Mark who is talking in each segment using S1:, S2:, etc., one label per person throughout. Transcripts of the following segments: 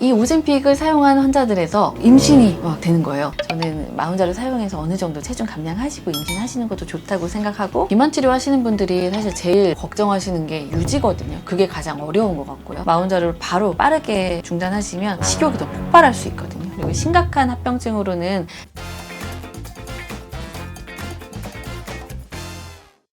S1: 이 오젬픽을 사용한 환자들에서 임신이 막 되는 거예요. 저는 마흔자를 사용해서 어느 정도 체중 감량하시고 임신하시는 것도 좋다고 생각하고, 비만 치료하시는 분들이 사실 제일 걱정하시는 게 유지거든요. 그게 가장 어려운 것 같고요. 마흔자를 바로 빠르게 중단하시면 식욕이 더 폭발할 수 있거든요. 그리고 심각한 합병증으로는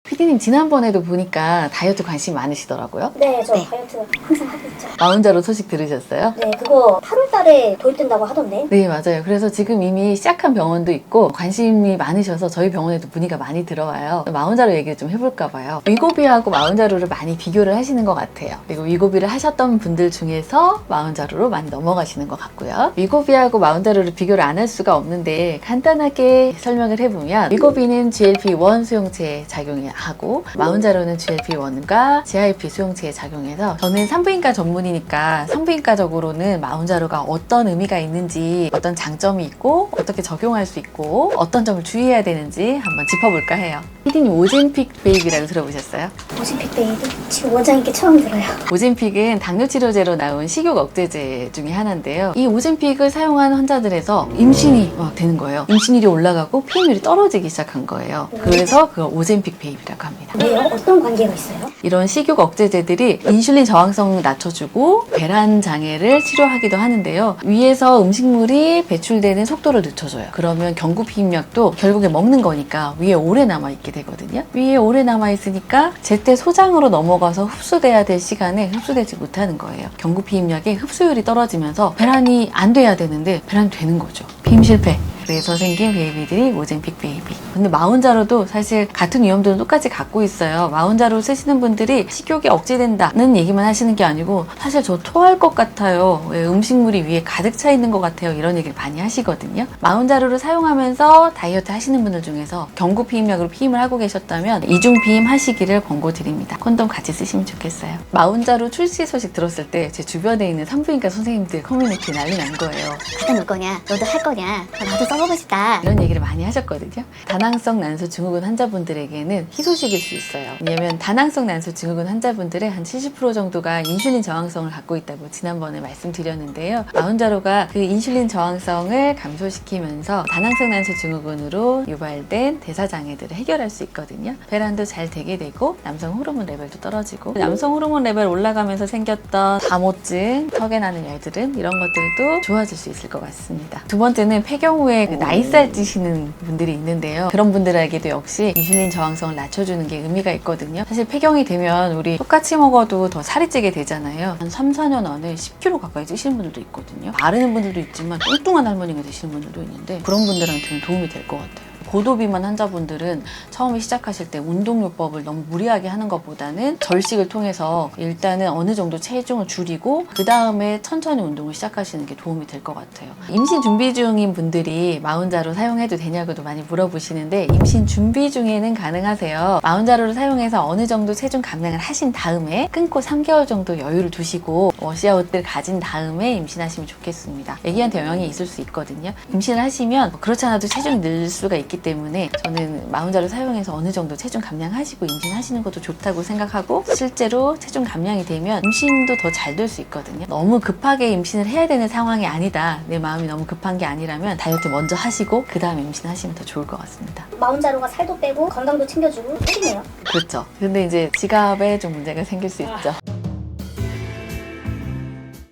S1: PD님 지난번에도 보니까 다이어트 관심 많으시더라고요.
S2: 네, 저 다이어트 항상 하고 있죠.
S1: 마흔자로 소식 들으셨어요?
S2: 네, 그거 8월 달에 도입 된다고 하던데.
S1: 네, 맞아요. 그래서 지금 이미 시작한 병원도 있고 관심이 많으셔서 저희 병원에도 문의가 많이 들어와요. 마흔자로 얘기를 좀 해볼까 봐요. 위고비하고 마흔자루를 많이 비교를 하시는 것 같아요. 그리고 위고비를 하셨던 분들 중에서 마흔자루로 많이 넘어가시는 것 같고요. 위고비하고 마흔자루를 비교를 안 할 수가 없는데 간단하게 설명을 해보면, 위고비는 GLP-1 수용체에 작용을 하고 마흔자루는 GLP-1과 GIP 수용체에 작용해서, 저는 산부인과 전문이니까 산부인과적으로는 마흔자루가 어떤 의미가 있는지, 어떤 장점이 있고 어떻게 적용할 수 있고 어떤 점을 주의해야 되는지 한번 짚어볼까 해요. 피디님 오젬픽 베이비라고 들어보셨어요?
S2: 오젬픽 베이비? 지금 원장님께 처음 들어요.
S1: 오젬픽은 당뇨 치료제로 나온 식욕 억제제 중에 하나인데요. 이 오젬픽을 사용한 환자들에서 임신이 막 되는 거예요. 임신율이 올라가고 피임률이 떨어지기 시작한 거예요. 그래서 그걸 오젬픽 베이비라고 합니다.
S2: 왜요? 어떤 관계가 있어요?
S1: 이런 식욕 억제제들이 인슐린 저항성을 낮춰주고 배란 장애를 치료하기도 하는데요. 위에서 음식물이 배출되는 속도를 늦춰줘요. 그러면 경구 피임약도 결국에 먹는 거니까 위에 오래 남아있게 되거든요. 위에 오래 남아있으니까 제때 소장으로 넘어가서 흡수돼야 될 시간에 흡수되지 못하는 거예요. 경구 피임약의 흡수율이 떨어지면서 배란이 안 돼야 되는데 배란이 되는 거죠. 피임 실패. 그래서 생긴 베이비들이 오젬픽 베이비. 근데 마흔자루도 사실 같은 위험도는 똑같이 갖고 있어요. 마흔자루 쓰시는 분들이 식욕이 억제된다는 얘기만 하시는 게 아니고, 사실 저 토할 것 같아요, 왜 음식물이 위에 가득 차 있는 것 같아요, 이런 얘기를 많이 하시거든요. 마흔자루를 사용하면서 다이어트 하시는 분들 중에서 경구 피임약으로 피임을 하고 계셨다면 이중 피임 하시기를 권고드립니다. 콘돔 같이 쓰시면 좋겠어요. 마흔자루 출시 소식 들었을 때 제 주변에 있는 산부인과 선생님들 커뮤니티 난리 난 거예요.
S2: 받아볼 거냐? 너도 할 거냐? 나도 써보고 싶다.
S1: 이런 얘기를 많이 하셨거든요. 다낭성 난소 증후군 환자분들에게는 희소식일 수 있어요. 왜냐면 다낭성 난소 증후군 환자분들의 한 70% 정도가 인슐린 저항성을 갖고 있다고 지난번에 말씀드렸는데요. 마흔자루가 그 인슐린 저항성을 감소시키면서 다낭성 난소 증후군으로 유발된 대사장애들을 해결할 수 있거든요. 배란도 잘 되게 되고 남성 호르몬 레벨도 떨어지고, 남성 호르몬 레벨 올라가면서 생겼던 다모증, 턱에 나는 열들은 이런 것들도 좋아질 수 있을 것 같습니다. 두 번째는 폐경 후에 나이살 찌시는 분들이 있는데요. 그런 분들에게도 역시 인슐린 저항성을 낮춰주는 게 의미가 있거든요. 사실 폐경이 되면 우리 똑같이 먹어도 더 살이 찌게 되잖아요. 한 3, 4년 안에 10kg 가까이 찌시는 분들도 있거든요. 마르는 분들도 있지만 뚱뚱한 할머니가 되시는 분들도 있는데, 그런 분들한테는 도움이 될 것 같아요. 고도비만 환자분들은 처음에 시작하실 때 운동요법을 너무 무리하게 하는 것보다는 절식을 통해서 일단은 어느 정도 체중을 줄이고 그 다음에 천천히 운동을 시작하시는 게 도움이 될 것 같아요. 임신 준비 중인 분들이 마흔자루 사용해도 되냐고도 많이 물어보시는데, 임신 준비 중에는 가능하세요. 마흔자루를 사용해서 어느 정도 체중 감량을 하신 다음에 끊고 3개월 정도 여유를 두시고 워시아웃을 가진 다음에 임신하시면 좋겠습니다. 애기한테 영향이 있을 수 있거든요. 임신을 하시면 그렇지 않아도 체중이 늘 수가 있기 때문에 저는 마흔자루 사용해서 어느 정도 체중 감량하시고 임신하시는 것도 좋다고 생각하고, 실제로 체중 감량이 되면 임신도 더 잘 될 수 있거든요. 너무 급하게 임신을 해야 되는 상황이 아니다, 내 마음이 너무 급한 게 아니라면 다이어트 먼저 하시고 그 다음에 임신하시면 더 좋을 것 같습니다.
S2: 마흔자루가 살도 빼고 건강도 챙겨주고 땡기네요.
S1: 그렇죠. 근데 이제 지갑에 좀 문제가 생길 수 있죠.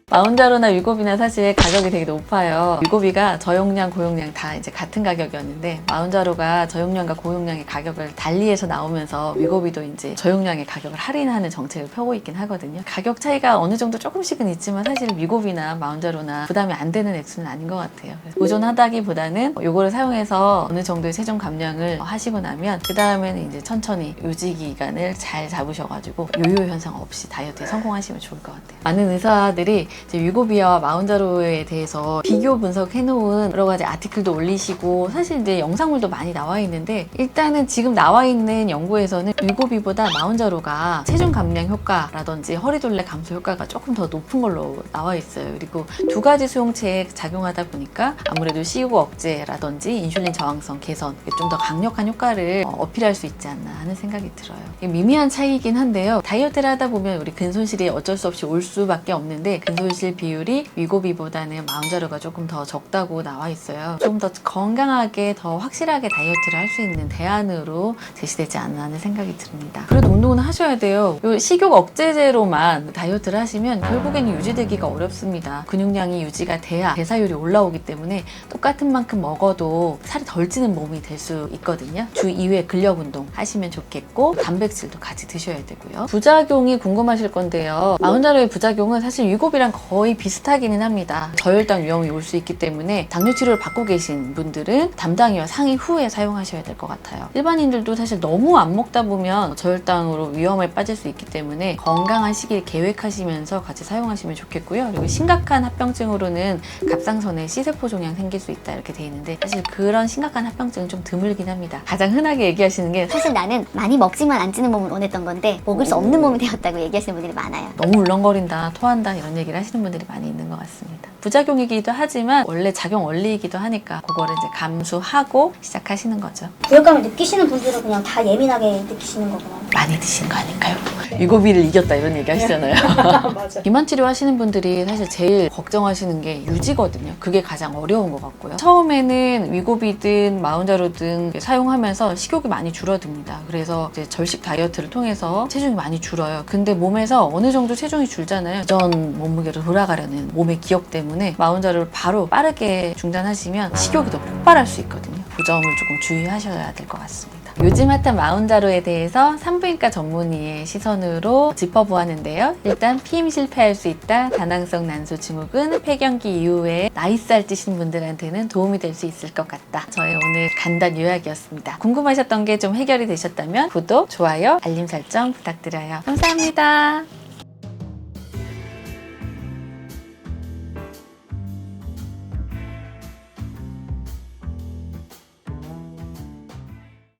S1: 마흔자루나 위고비나 사실 가격이 되게 높아요. 위고비가 저용량, 고용량 다 이제 같은 가격이었는데, 마흔자루가 저용량과 고용량의 가격을 달리해서 나오면서 위고비도 이제 저용량의 가격을 할인하는 정책을 펴고 있긴 하거든요. 가격 차이가 어느 정도 조금씩은 있지만 사실 위고비나 마흔자루나 부담이 안 되는 액수는 아닌 것 같아요. 그래서 의존하다기보다는 요거를 사용해서 어느 정도의 체중 감량을 하시고 나면 그 다음에는 이제 천천히 유지 기간을 잘 잡으셔가지고 요요 현상 없이 다이어트에 성공하시면 좋을 것 같아요. 많은 의사들이 이제 위고비와 마흔자루에 대해서 비교 분석해놓은 여러 가지 아티클도 올리시고, 사실 이제 영상물도 많이 나와 있는데, 일단은 지금 나와 있는 연구에서는 위고비보다 마흔자루가 체중 감량 효과라든지 허리둘레 감소 효과가 조금 더 높은 걸로 나와 있어요. 그리고 두 가지 수용체에 작용하다 보니까 아무래도 식욕 억제라든지 인슐린 저항성 개선, 좀 더 강력한 효과를 어필할 수 있지 않나 하는 생각이 들어요. 미미한 차이이긴 한데요. 다이어트를 하다 보면 우리 근손실이 어쩔 수 없이 올 수밖에 없는데, 근손실 지방물질 비율이 위고비보다는 마운자로가 조금 더 적다고 나와 있어요. 좀 더 건강하게 더 확실하게 다이어트를 할 수 있는 대안으로 제시되지 않나 하는 생각이 듭니다. 그래도 운동은 하셔야 돼요. 요 식욕 억제제로만 다이어트를 하시면 결국에는 유지되기가 어렵습니다. 근육량이 유지가 돼야 대사율이 올라오기 때문에 똑같은 만큼 먹어도 살이 덜 찌는 몸이 될 수 있거든요. 주 2회 근력 운동 하시면 좋겠고 단백질도 같이 드셔야 되고요. 부작용이 궁금하실 건데요. 마운자로의 부작용은 사실 위고비랑 거의 비슷하기는 합니다. 저혈당 위험이 올 수 있기 때문에 당뇨 치료를 받고 계신 분들은 담당이와 상의 후에 사용하셔야 될 것 같아요. 일반인들도 사실 너무 안 먹다 보면 저혈당으로 위험에 빠질 수 있기 때문에 건강한 시기를 계획하시면서 같이 사용하시면 좋겠고요. 그리고 심각한 합병증으로는 갑상선에 C세포 종양 생길 수 있다 이렇게 돼 있는데 사실 그런 심각한 합병증은 좀 드물긴 합니다. 가장 흔하게 얘기하시는 게
S2: 사실 나는 많이 먹지만 안 찌는 몸을 원했던 건데 먹을 수 없는 몸이 되었다고 얘기하시는 분들이 많아요.
S1: 너무 울렁거린다, 토한다 이런 얘기를 하시는 분들이 많이 있는 것 같습니다. 부작용이기도 하지만 원래 작용 원리이기도 하니까 그거를 이제 감수하고 시작하시는 거죠.
S2: 부혈감을 느끼시는 분들은 그냥 다 예민하게 느끼시는 거구나.
S1: 많이 드신 거 아닐까요? 위고비를 이겼다 이런 얘기 하시잖아요.
S2: 맞아.
S1: 비만 치료 하시는 분들이 사실 제일 걱정하시는 게 유지거든요. 그게 가장 어려운 것 같고요. 처음에는 위고비든 마운자로든 사용하면서 식욕이 많이 줄어듭니다. 그래서 이제 절식 다이어트를 통해서 체중이 많이 줄어요. 근데 몸에서 어느 정도 체중이 줄잖아요. 전 몸무게로 돌아가려는 몸의 기억 때문에 마운자로를 바로 빠르게 중단하시면 식욕이 더 폭발할 수 있거든요. 그 점을 조금 주의하셔야 될 것 같습니다. 요즘 핫한 마운자로에 대해서 산부인과 전문의의 시선으로 짚어보았는데요. 일단 피임 실패할 수 있다. 다낭성 난소 증후군 폐경기 이후에 나이살 찌신 분들한테는 도움이 될 수 있을 것 같다. 저의 오늘 간단 요약이었습니다. 궁금하셨던 게 좀 해결이 되셨다면 구독, 좋아요, 알림 설정 부탁드려요. 감사합니다.